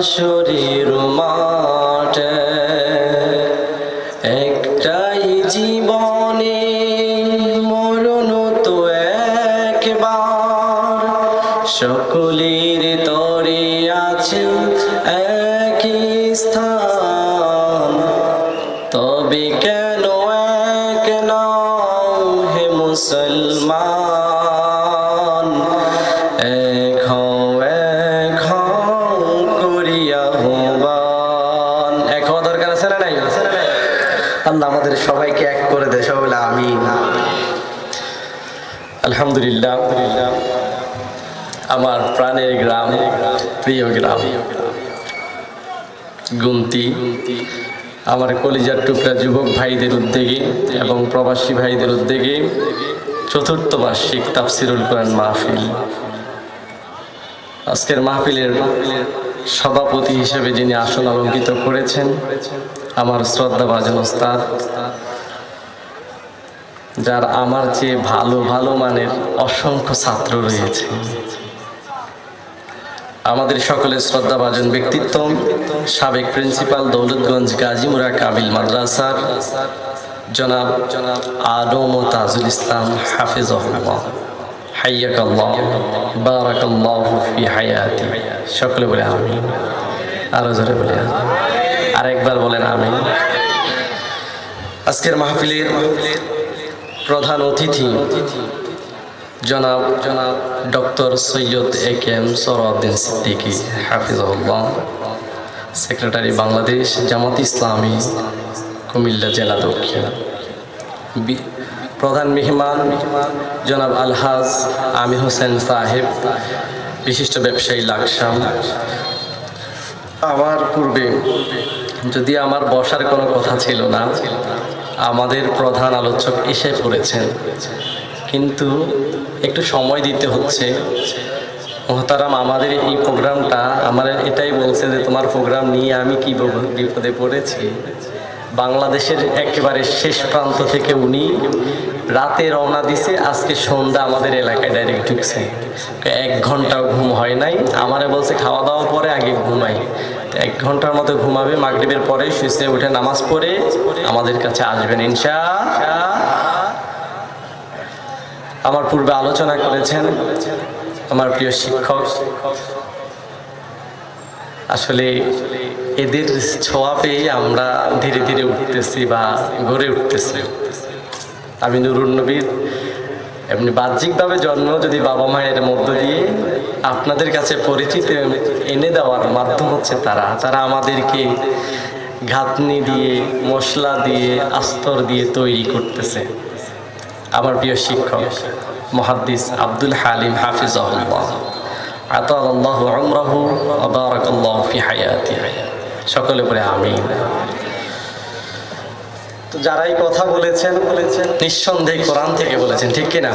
হাসরের মাঠে একটাই জীবনে মরণ তো একবার, সকলের তরে আছে একই স্থান। তবে কেন এক নাও হে মুসলমান, এক হও করিয়া হবান। এক হওয়া দরকার আছে না নাই? আল্লাহ আমাদের সবাইকে এক করে দেয়, সবাই বলে আমিন। আলহামদুলিল্লাহ, আমার প্রাণের গ্রাম, প্রিয় গ্রাম গুমতি, আমার কলিজার টুকরা যুবক ভাইদের উদ্যোগে এবং প্রবাসী ভাইদের উদ্যোগে চতুর্থ বার্ষিক তাফসিরুল কোরআন মাহফিল। আজকের মাহফিলের সভাপতি হিসেবে যিনি আসন অলঙ্কিত করেছেন, আমার শ্রদ্ধাভাজন ওস্তাদ, যার আমার চেয়ে ভালো ভালো মানের অসংখ্য ছাত্র রয়েছে। আমাদের সকলের শ্রদ্ধাভাজন ব্যক্তিত্ব, সাবেক প্রিন্সিপাল দৌলতগঞ্জ গাজীমুরা কাবিল মাদ্রাসার জনাব আদম ও তাজুল ইসলাম হাফিজাহুল্লাহ, হাইয়াকাল্লাহ, বারাকাল্লাহু ফি হায়াতি। সকলে বলে আমিন, আরো জোরে বলে আমিন, আরেকবার বলেন আমিন। আজকের মাহফিলের প্রধান অতিথি জনাব ডক্টর সৈয়দ এ.কে.এম. সরওয়ারউদ্দিন সিদ্দিকী হাফিজাহুল্লাহ, সেক্রেটারি বাংলাদেশ জামাত ইসলামী কুমিল্লা জেলা দক্ষিণ। প্রধান মেহমান জনাব আলহাজ আমির হোসেন সাহেব, বিশিষ্ট ব্যবসায়ী লাকসাম। আমার পূর্বে যদি আমার বসার কোনো কথা ছিল না, আমাদের প্রধান আলোচক এসে পড়েছেন, কিন্তু একটু সময় দিতে হচ্ছে। মোহতারাম, আমাদের এই প্রোগ্রামটা আমার এটাই বলছে যে তোমার প্রোগ্রাম নিয়ে আমি কি বিপদে পড়েছি। বাংলাদেশের একেবারে শেষ প্রান্ত থেকে উনি রাতে রওনা দিছে, আজকে সন্ধ্যা আমাদের এলাকায় ডাইরেক্ট ঢুকছে। 1 ঘন্টাও ঘুম হয় নাই। আমারে বলছে খাওয়া দাওয়ার পরে আগে ঘুমাই। 1 ঘন্টার মতো ঘুমাবে, মাগরিবের পরে শুয়ে উঠে নামাজ পড়ে আমাদের কাছে আসবেন ইনশাআল্লাহ। আমার পূর্বে আলোচনা করেছেন আমার প্রিয় শিক্ষক। আসলে এদের ছোঁয়া পেয়ে আমরা ধীরে ধীরে উঠতেছি বা গড়ে উঠতেছি। আমি নুরুন নবীর এমনি বাহ্যিকভাবে জন্ম যদি বাবা মায়ের মধ্য দিয়ে আপনাদের কাছে পরিচিতি এনে দেওয়ার মাধ্যম হচ্ছে তারা আমাদেরকে ঘাতনি দিয়ে, মশলা দিয়ে, আস্তর দিয়ে তৈরি করতেছে। আমার প্রিয় শিক্ষক মুহাদ্দিস আব্দুল হালিম হাফিজাহুল্লাহ, আতালাল্লাহু উমরাহু ওয়া বারাকাল্লাহু ফি হায়াতিহি। সকলে বলে আমিন। তো যারাই কথা বলেছেন নিঃসন্দেহে কোরআন থেকে বলেছেন, ঠিক কিনা?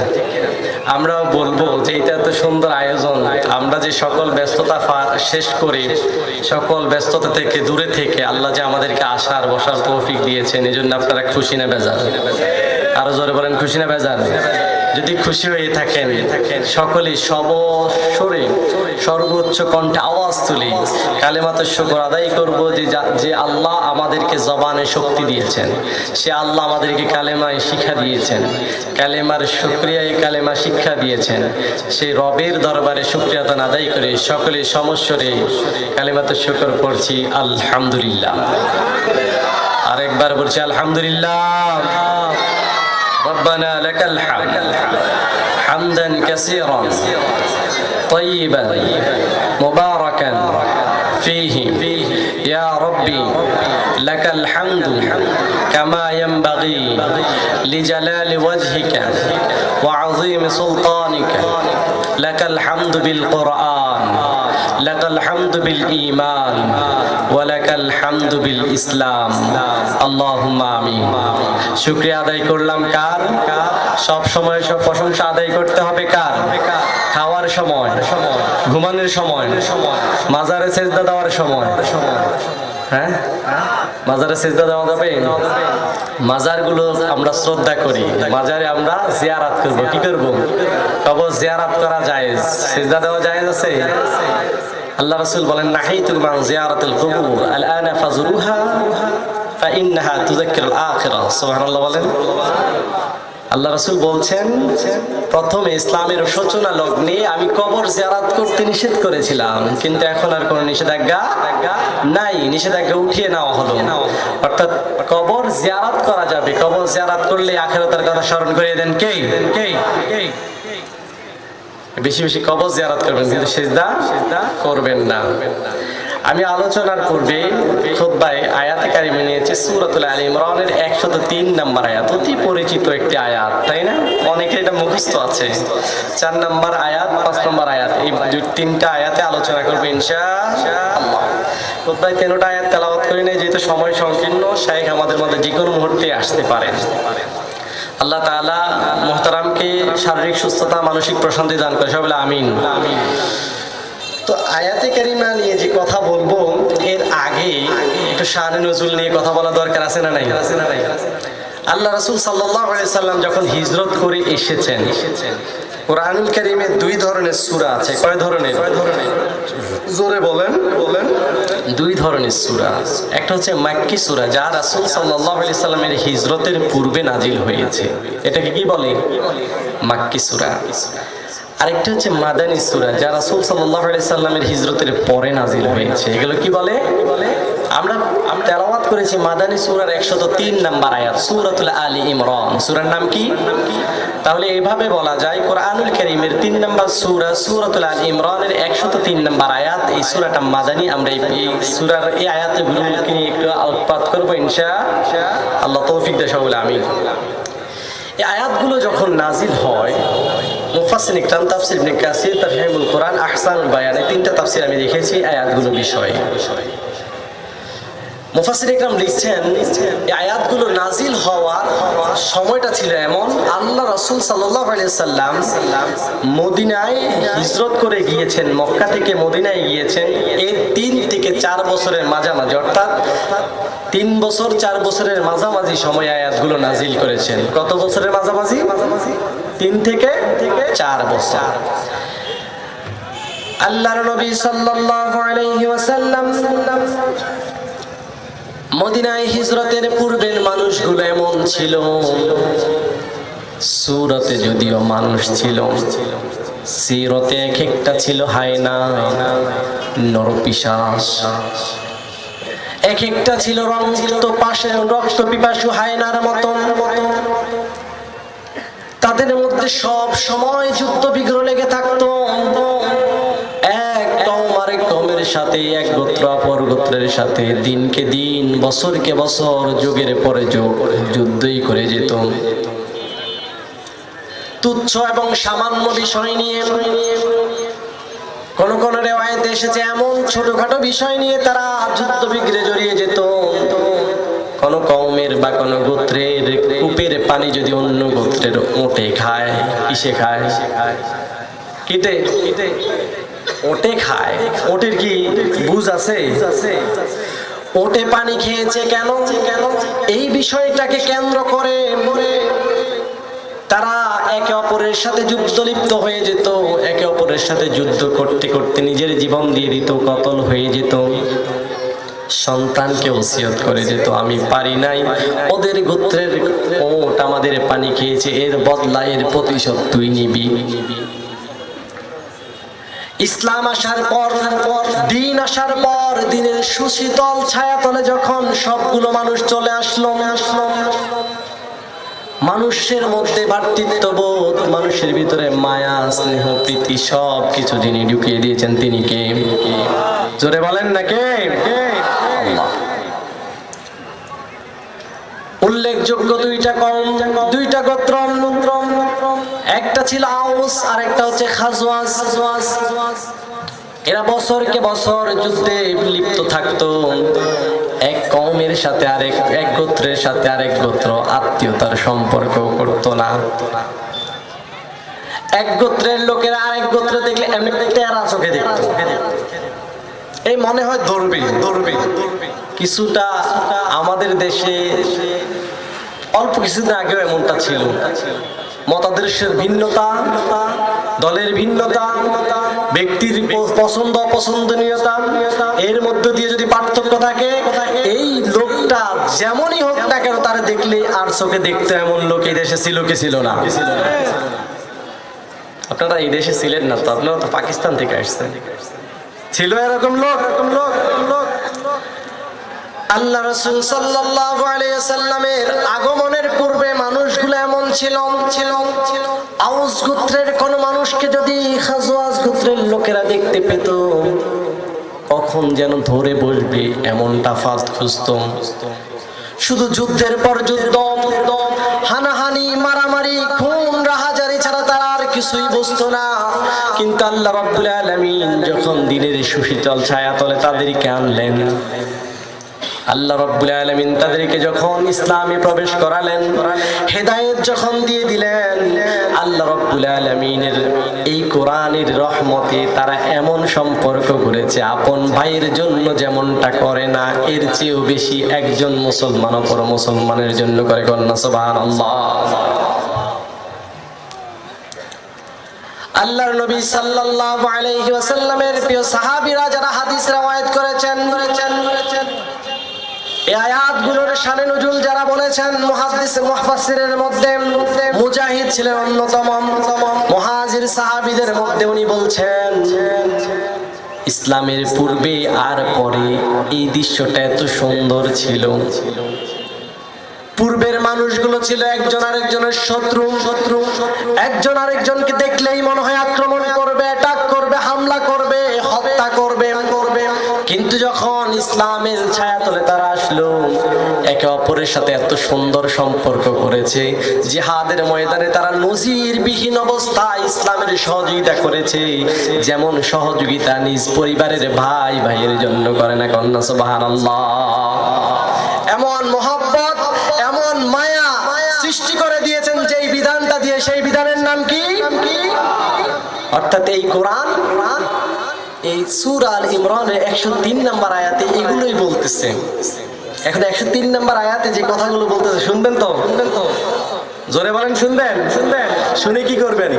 আমরাও বলবো যে এটা এত সুন্দর আয়োজন, আমরা যে সকল ব্যস্ততা শেষ করে সকল ব্যস্ততা থেকে দূরে থেকে আল্লাহ যে আমাদেরকে আসার বসার তৌফিক দিয়েছেন, এজন্য আপনারা খুশি না বেজার? আরো জোরে বলেন খুশি না বেজার? যদি খুশি হয়ে থাকেন সকলে সবস্বরে সর্বোচ্চ কণ্ঠে আওয়াজ তুলি কালেমাতুশ শুকর আদায় করব যে আল্লাহ আমাদেরকে জবানে শক্তি দিয়েছেন, সে আল্লাহ আমাদেরকে কালেমায় শিক্ষা দিয়েছেন, কালেমার শুকরিয়ায় কালেমা শিক্ষা দিয়েছেন। সেই রবের দরবারে শুকরিয়া আদায় করে সকলে সমস্বরে কালেমাতুশ শুকর পড়ছি আলহামদুলিল্লাহ। আরেকবার বলছি আলহামদুলিল্লাহ। ربنا لك الحمد حمدا كثيرا طيبا مباركا فيه يا ربي لك الحمد كما ينبغي لجلال وجهك وعظيم سلطانك لك الحمد بالقرآن لك الحمد بالإيمان ولك الحمد بالإسلام اللهم آمين। শুকরিয়া আদায় করলাম কার? সব সময় সব প্রশংসা আদায় করতে হবে কার? খাওয়ার সময়, ঘুমানোর সময়, মাজারে সেজদা দেওয়ার সময়। হ্যাঁ, মাজারে সেজদা দেওয়া যাবে? মাজারগুলো আমরা শ্রদ্ধা করি, মাজারে আমরা জিয়ারাত করব। কি করব? কবর জিয়ারাত করা জায়েজ, সেজদা দেওয়া জায়েজ আছে? আল্লাহ রাসূল বলেন নাহাইতুকুম আন জিয়ারাতিল কুবুর আলআনা ফাজুরুহা ফাইন্নাহা তুযাক্কিরুল আখিরাহ। সুবহানাল্লাহ বলেন। আল্লাহ রাসূল বলছেন প্রথমে ইসলামের সূচনা লগ্নে আমি কবর জিয়ারত করতে নিষেধ করেছিলাম, কিন্তু এখন আর কোনো নিষেধাজ্ঞা নাই, নিষেধাজ্ঞা উঠিয়ে নেওয়া হলো। অর্থাৎ কবর জিয়ারত করা যাবে, কবর জিয়ারত করলে আখিরাতের কথা স্মরণ করিয়ে দেন কে? বেশি বেশি কবর জিয়ারত করবেন, কিন্তু সিজদা করবেন না। আমি আলোচনার পূর্বে খুতবায় আয়াতে কারিমে নিয়েছি সূরাতুল আলী ইমরানের 103 নম্বর আয়াত, অতি পরিচিত একটি আয়াত, তাই না? অনেকের এটা মুখস্থ আছে। 4 নম্বর আয়াত, 5 নম্বর আয়াত, এই তিনটা আয়াতে আলোচনা করব ইনশাআল্লাহ। খুতবায় 3টা আয়াত তেলাওয়াত করে নেই, যেহেতু সময় সংকীর্ণ, শাইখ আমাদের মধ্যে যে কোনো মুহূর্তে আসতে পারেন। আল্লাহ তাআলা মুহতারামকে শারীরিক সুস্থতা, মানসিক প্রশান্তি দান করে, সবাই বলে আমিন। তো আয়াতে কারিমা নিয়ে যে কথা বলবো, এর আগে একটু শানে নজুল নিয়ে কথা বলা দরকার আছে না নাই? আল্লাহ রাসূল সাল্লাল্লাহু আলাইহি সাল্লাম যখন হিজরত করে এসেছেন, কোরআনুল কারীমে 2 ধরনের সূরা আছে। কয় ধরনের? জোরে বলেন। 2 ধরনের সূরা। একটা হচ্ছে মাক্কি সূরা, যা রাসূল সাল্লাল্লাহু আলাইহি সাল্লামের হিজরতের পূর্বে নাজিল হয়েছে, এটাকে কি বলে? মাক্কি সূরা। আরেকটা হচ্ছে মাদানী সূরা, যা রাসূল সাল্লাল্লাহু আলাইহি সাল্লামের হিজরতের পরে নাজিল হয়েছে, এগুলো কি বলে? আমরা তেলাওয়াত করেছি মাদানী সূরার 103 নম্বর আয়াত, সূরাতুল আলী ইমরান। সূরার নাম কি? তাহলে এইভাবে বলা যায় কোরআনুল কারীমের 3 নম্বর সূরা সূরাতুল আলী ইমরানের 103 নম্বর আয়াত, এই সূরাটা মাদানী। আমরা এই সূরার এই আয়াতগুলোকে নিয়ে একটু আলোকপাত করব ইনশাআল্লাহ, তৌফিক দেয় সকলে আমিন। এই আয়াতগুলো যখন নাজিল হয়, মুফাসসির ইকরাম, তাফসীর ইবনে কাসির, তাফসীরুল কোরআন, আহসানুল বায়ান, এই 3টা তাফসীর আমি দেখেছি আয়াতগুলো বিষয়ে। মুফাসসির ইকরাম লিখছেন এই আয়াতগুলো নাজিল হওয়ার সময়টা ছিল এমন, আল্লাহ রাসূল সাল্লাল্লাহু আলাইহি সাল্লাম মদিনায় হিজরত করে গিয়েছেন, মক্কা থেকে মদিনায় গিয়েছেন এই 3 থেকে 4 বছরের মাঝামাঝি, অর্থাৎ 3 বছর 4 বছরের মাঝামাঝি সময় আয়াতগুলো নাজিল করেছেন। কত বছরের মাঝামাঝি? 3 থেকে 4 বছর। আল্লাহর নবী সাল্লাল্লাহু আলাইহি ওয়াসাল্লাম মদিনায় হিজরতের পূর্বের মানুষগুলো এমন ছিল, সূরতে যদিও মানুষ ছিল, সিরতে এক একটা ছিল হায়না, নরপিশাচ, এক একটা ছিল রক্ত পিপাসু হায়নার মতন। তাদের মধ্যে সব সময় যুদ্ধ বিগ্রহ লেগে থাকতো। এক কওম আরেক কওমের সাথে, এক গোত্র অপর গোত্রের সাথে দিনকে দিন, বছরকে বছর, যুগের পরে যুগ যুদ্ধই করে যেত। তুচ্ছ এবং সামান্য বিষয় নিয়ে, কোন কোন রিওয়ায়াতে এসেছে এমন ছোটখাটো বিষয় নিয়ে তারা যুদ্ধ বিগ্রহে জড়িয়ে যেত। কোন কওমের বা কোন গোত্রের কূপের পানি যদি অন্য গোত্রের ওটে খায়, কিসে খায়? কিতে ওটে খায়। ওটের কি বুঝ আছে? ওটে পানি খেয়েছে কেন? এই বিষয়টাকে কেন্দ্র করে তারা একে অপরের সাথে যুদ্ধ লিপ্ত হয়ে যেত। একে অপরের সাথে যুদ্ধ করতে করতে নিজের জীবন দিয়ে দিত, কতল হয়ে যেত। সন্তানকে ওসিয়ত করে যেত, আমি পারি নাই, ওদের গোত্রের ওট আমাদের পানি খেয়েছে, এর বদলা, এর প্রতিশোধ তুই নিবি। ইসলাম আসার পর, দিন আসার পর, দিনের সুশীতল ছায়াতলে যখন সবগুলো মানুষ চলে আসলো, মানুষের মধ্যে ভ্রাতৃত্ববোধ, মানুষের ভিতরে মায়া, স্নেহ, প্রীতি, সব কিছু যিনি ঢুকিয়ে দিয়েছেন তিনি কে? জোরে বলেন না কে? আল্লাহ। উল্লেখযোগ্য 2টা কওম, 2টা গোত্র, একটা ছিল আউস আর একটা হচ্ছে খাজওয়াজ। এরা বছরকে বছর যুদ্ধে লিপ্ত থাকতো। এক কওমের সাথে আরেক, এক গোত্রের সাথে আরেক গোত্র আত্মীয়তার সম্পর্ক করতো না। এক গোত্রের লোকেরা আরেক গোত্র দেখলে এমনি তেরা চোখে দেখতো, এই মনে হয় ধরবে। কিছুটা আমাদের দেশে অল্প কিছুদিন আগেও এমনটা ছিল। মতাদর্শের ভিন্নতা, দলের ভিন্নতা, ব্যক্তির পছন্দ অপছন্দনীয়তা, এর মধ্যে দিয়ে যদি পার্থক্য থাকে, এই লোকটা যেমনই হোক না কেন তারা দেখলে আর চোখে দেখতে এমন লোক এই দেশে ছিল কি ছিল না? আপনারা এই দেশে ছিলেন না তো, আপনারা তো পাকিস্তান থেকে আসছেন। ছিল এরকম লোক। আল্লাহ রাসূল সাল্লাল্লাহু আলাইহি ওয়াসাল্লামের আগমনের পূর্বে মানুষগুলো এমন ছিল। আউস গোত্রের কোন মানুষকে যদি খাজওয়াজ গোত্রের লোকেরা দেখতে পেত, কখন যেন ধরে বসবে এমনটা ফাস্ট খুঁজত। শুধু যুদ্ধের পর যুদ্ধ, হানাহানি, মারামারি, খুন, রাহাজারি ছাড়া তারা আর কিছুই বুঝতো না। কিন্তু আল্লাহ রাব্বুল আলামিন যখন দিনের সুশীতল ছায়াতলে তাদেরকে আনলেন, আল্লাহ রাব্বুল আলামিন তাদেরকে যখন ইসলামে প্রবেশ করালেন, হেদায়েত যখন দিয়ে দিলেন, আল্লাহ রাব্বুল আলামিনের এই কোরআনের রহমতে তারা এমন সম্পর্ক করেছে, আপন ভাইয়ের জন্য যেমনটা করে না এর চেয়েও বেশি একজন মুসলমান অপর মুসলমানের জন্য করে। কন্যা সুবহানাল্লাহ। আল্লাহর নবী সাল্লাল্লাহু আলাইহি ওয়াসাল্লামের প্রিয় সাহাবীরা যারা হাদিস রওয়ায়াত করেছেন, এই আয়াতগুলোর শানে নুজুল যারা বলেছেন, মুহাদ্দিস মুফাসসিরের মধ্যে মুজাহিদ ছিলেন অন্যতম। মুহাজির সাহাবীদের মধ্যে উনি বলছেন, ইসলামের পূর্বে আর পরে এই দৃশ্যটা এত সুন্দর ছিল। পূর্বের মানুষগুলো ছিল একজন আরেকজনের শত্রু। একজন আরেকজনকে দেখলেই মনে হয় আক্রমণ করবে, অ্যাটাক করবে, হামলা করবে, হত্যা করবে। কিন্তু যখন ইসলামের ছায়াতলে তারা আসলো, একে অপরের সাথে এত সুন্দর সম্পর্ক করেছে। জিহাদের ময়দানে তারা নজিরবিহীন অবস্থায় ইসলামের সহযোগিতা করেছে, যেমন সহযোগিতা নিজ পরিবারের ভাই ভাইয়ের জন্য করে না। কন্যা সুবহানাল্লাহ। এমন মহব্বত, এমন মায়া সৃষ্টি করে দিয়েছেন যেই বিধানটা দিয়ে, সেই বিধানের নাম কি? অর্থাৎ এই কোরআন, এই সূরা আল ইমরানের 103 নম্বর আয়াতে এগুলোই বলতেছে। এখন 103 নম্বর আয়াতে যে কথাগুলো বলতেছে শুনবেন তো? জোরে বলেন, শুনবেন? শুনে কি করবেন?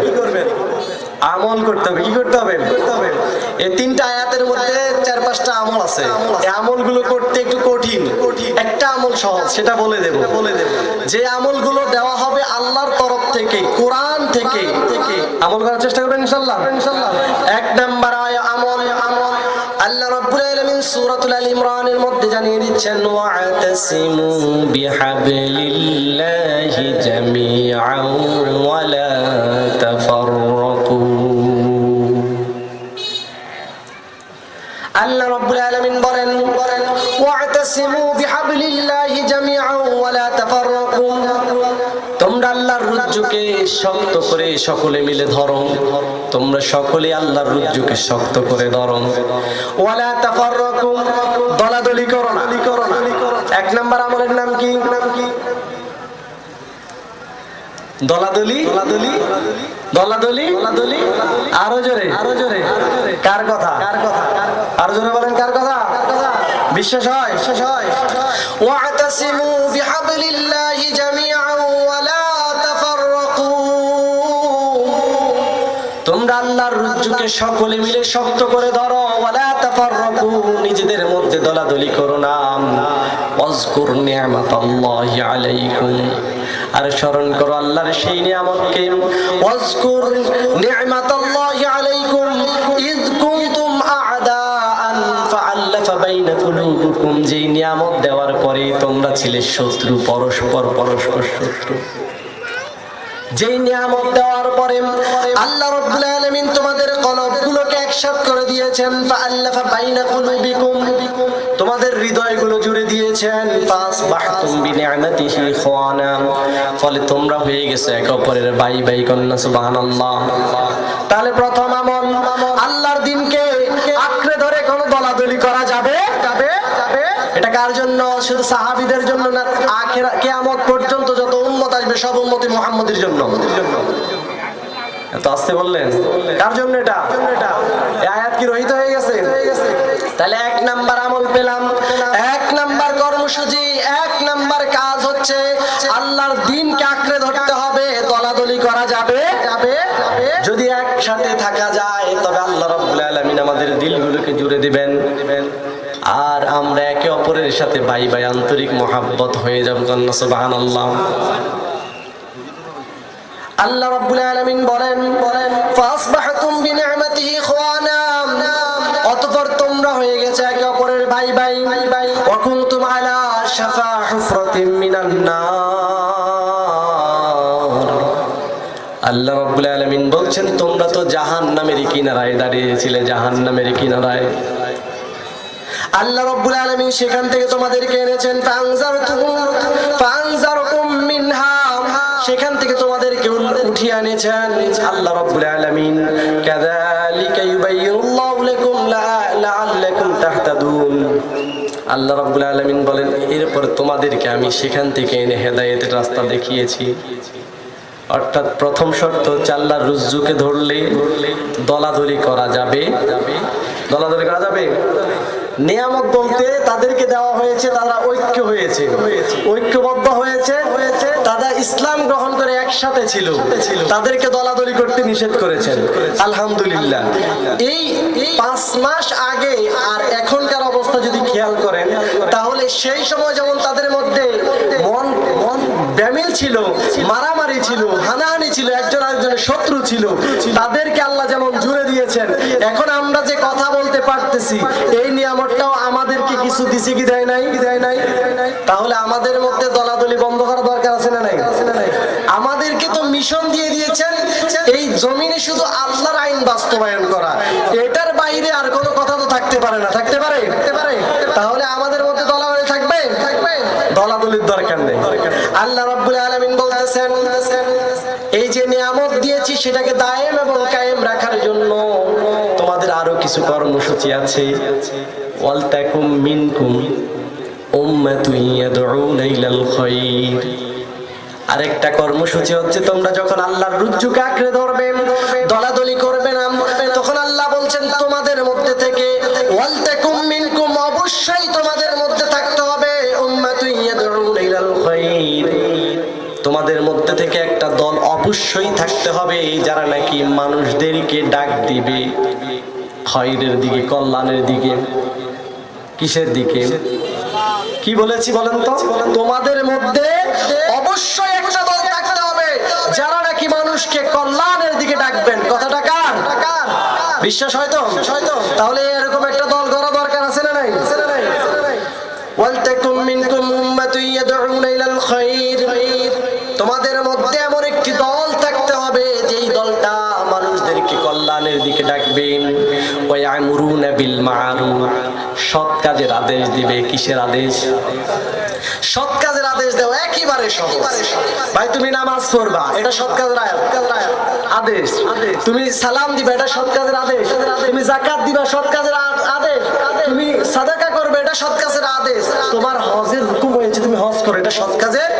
আমল করতে হবে। কি করতে হবে? এই 3টা আয়াতের মধ্যে 4-5টা আমল আছে। এই আমলগুলো করতে একটু কঠিন। একটা আমল সহজ, সেটা বলে দেব। যে আমলগুলো দেওয়া হবে আল্লাহর তরফ থেকে, কোরআন থেকে, আমল করার চেষ্টা করবেন ইনশাআল্লাহ। 1 নাম্বার আমল, আল্লাহ রাব্বুল আলামিন সূরাতুল আল ইমরানের মধ্যে জানিয়ে দিচ্ছেন, ওয়া'তাসিমু বিহাবলিল্লাহি জামিআন ওয়া লা তাফাররাকু। আল্লাহ রাব্বুল আলামিন বলেন, ওয়া'তাসিমু বিহাবলিল্লাহি জামিআন ওয়া লা তাফাররাকু। তোমরা আল্লাহর রজ্জুকে শক্ত করে সকলে মিলে ধরো। তোমরা সকলে আল্লাহর রজ্জুকে শক্ত করে ধরো। ওয়া লা তাফাররাকু, দলাদলি করো না। 1 নাম্বার আমলের নাম কি? দলাদলি। আরো জোরে। কার কথা? আরো জোরে বলেন, কার কথা? বিশ্বাস হয়? ওয়া'তাসিমু বিহাবলিল্লাহি জামিআন ওয়া লা তাফাররাকু। তোমরা আল্লাহর রজ্জুকে সকলে মিলে শক্ত করে ধরো। ওয়া লা তাফাররাকু, নিজেদের মধ্যে দলাদলি করো না। ওয়াজকুর নি'মাতাল্লাহি আলাইকুম, আর স্মরণ করো আল্লাহর সেই নিয়ামতকে। ওয়াজকুর নি'মাতাল্লাহি আলাইকুম ইয কুনতুম আ'দাআন ফাআল্লাফা বাইনা কুলুবিকুম, যেই নিয়ামত দেওয়ার পরে তোমরা ছিলে শত্রু, পরস্পর শত্রু। যেই নিয়ামত দেওয়ার পরে আল্লাহ রাব্বুল আলামিন তোমাদের কলবগুলোকে একসাথে করে দিয়েছেন, ফাআল্লাফা বাইনা কুলুবিকুম, তোমাদের হৃদয়গুলো জুড়ে দিয়েছেন। ফাসবাহতুম বিনি'মাতিহি ইখওয়ানা, ফলে তোমরা হয়ে গেছো একে অপরের ভাই ভাই। কন্যা সুবহানাল্লাহ। তাহলে প্রথম আমল, আল্লাহর দ্বীনকে আঁকড়ে ধরে কোনো দলাদলি করা যাবে? এটা কার জন্য? শুধু সাহাবীদের জন্য না, আখিরাত কিয়ামত পর্যন্ত যত উম্মত আসবে সব উম্মতি মুহাম্মদের জন্য। এত আস্তে বললেন, কার জন্য এটা? এই আয়াত কি রহিত হয়ে গেছে? তাহলে 1 নাম্বার আমল পেলাম, 1 নাম্বার কর্মসূচি, 1 নাম্বার কাজ হচ্ছে আল্লাহর দ্বীনকে আঁকড়ে ধরতে হবে। দলাদলি করা যাবে? যদি একসাথে থাকা যায় তবে আল্লাহ রাব্বুল সাথে ভাই ভাই আন্তরিক মহাব্বত হয়ে যাবে। সুবহানাল্লাহ। আল্লাহ রাব্বুল আলামিন বলেন ফাসবাহতুম বিনি'মাতিহি ইখওয়ানা, অতঃপর তোমরা হয়ে গেছে একে অপরের ভাই ভাই। ওয়া কুনতুম আলা শাফা হুফরাতিন মিনান নার, আল্লাহ রাব্বুল আলামিন বলছেন তোমরা তো জাহান্নামের কিনারায় দাঁড়িয়েছিলে, জাহান্নামের কিনারায়। আল্লাহ রাব্বুল আলামিন সেখান থেকে তোমাদেরকে এনেছেন ফাআনজারকুম মিনহা, সেখান থেকে তোমাদেরকে উঠিয়ে এনেছেন। আল্লাহ রাব্বুল আলামিন কাযালিকা ইউবাইয়িনুল্লাহু লাকুম লাআল্লাকুম তাহতাদুন। আল্লাহ রাব্বুল আলামিন বলেন এরপর তোমাদেরকে আমি সেখান থেকে এনে হেদায়েতের রাস্তা দেখিয়েছি। অর্থাৎ প্রথম শর্ত হচ্ছে আল্লাহর রুজ্জুকে ধরলে দলাদলি করা যাবে। দলাদলি করা যাবে। নিয়ামত বলতে তাদেরকে দেওয়া হয়েছে, তারা ঐক্য হয়েছে, ঐক্যবদ্ধ হয়েছে, তারা ইসলাম গ্রহণ করে একসাথে ছিল, তাদেরকে দলাদলি করতে নিষেধ করেছেন। আলহামদুলিল্লাহ। এই 5 মাস আগে আর এখনকার অবস্থা যদি খেয়াল করেন তাহলে সেই সময় যেমন তাদের মধ্যে মন ব্যামিল ছিল, মারামারি ছিল, হানাহানি ছিল, একজন আরেকজনের শত্রু ছিল, তাদেরকে আল্লাহ যেমন জুড়ে দিয়েছেন। এখন আমরা যে কথা বলতে পারতেছি এই নিয়ামতটাও আমাদেরকে কিছু দিছে কি দেয় নাই? তাহলে আমাদের মধ্যে দলাদলি বন্ধ করা দরকার আছে না নাই? আমাদেরকে তো মিশন দিয়ে দিয়েছেন এই জমিনে শুধু আল্লাহর আইন বাস্তবায়ন করা, এটার বাইরে আর কোনো কথা তো থাকতে পারে না। থাকতে পারে? তাহলে আমাদের মধ্যে দলাদলি থাকবে? দলাদলির দরকার নেই। আল্লাহ রাব্বুল আলামিন বলতেছেন এই যে নিয়ামত দিয়েছি সেটাকে দায়েম এবং কায়েম রাখার জন্য তোমাদের আরো কিছু কর্মসূচি আছে। ওয়ালতাকুম মিনকুম উম্মাতুন ইয়াদউনা ইলাল খায়র, আরেকটা কর্মসূচি হচ্ছে তোমরা যখন আল্লাহর রুজ্জুকে আঁকড়ে ধরবে, দলাদলি করবে না, তখন আল্লাহ বলছেন তোমাদের মধ্যে থেকে ওয়ালতাকুম মিনকুম, অবশ্যই তোমাদের মধ্যে থাকতে হবে উম্মাতুন ইয়াদউনা ইলাল খায়র, তোমাদের মধ্যে থেকে একটা দল অবশ্যই থাকতে হবে যারা নাকি মানুষদেরকে ডাক দিবে খায়রের দিকে, কল্যাণের দিকে। কিসের দিকে? কি বলেছি বলেন তো? তোমাদের মধ্যে অবশ্যই একটা দল থাকতে হবে যারা নাকি মানুষকে কল্যাণের দিকে ডাকবেন। কথাটা কার? বিশ্বাস হয়তো? তাহলে এরকম একটা দল গড়া দরকার আছে না নাই? ওয়ালতাকুম মিনকুম উম্মাতুন ইয়াদউনা ইলাল খায়র, তোমাদের মধ্যে এমন একটি দল থাকতে হবে যেই দলটা মানুষদেরকে কল্যাণের দিকে ডাকবেন। ওয়া ইয়ামুরুনা বিল মা'রুফ, সৎ কাজের আদেশ দিবে। কিসের আদেশ? সৎ কাজের আদেশ দেওয়া একেবারে সহজ। ভাই তুমি নামাজ পড়বা, এটা সৎ কাজের আদেশ। তুমি সালাম দিবা, এটা সৎ কাজের আদেশ। তুমি যাকাত দিবা, সৎ কাজের আদেশ। তুমি সাদাকা করবে, এটা সৎ কাজের আদেশ। তোমার হজের হুকুম হয়েছে তুমি হজ করো, এটা সৎ কাজের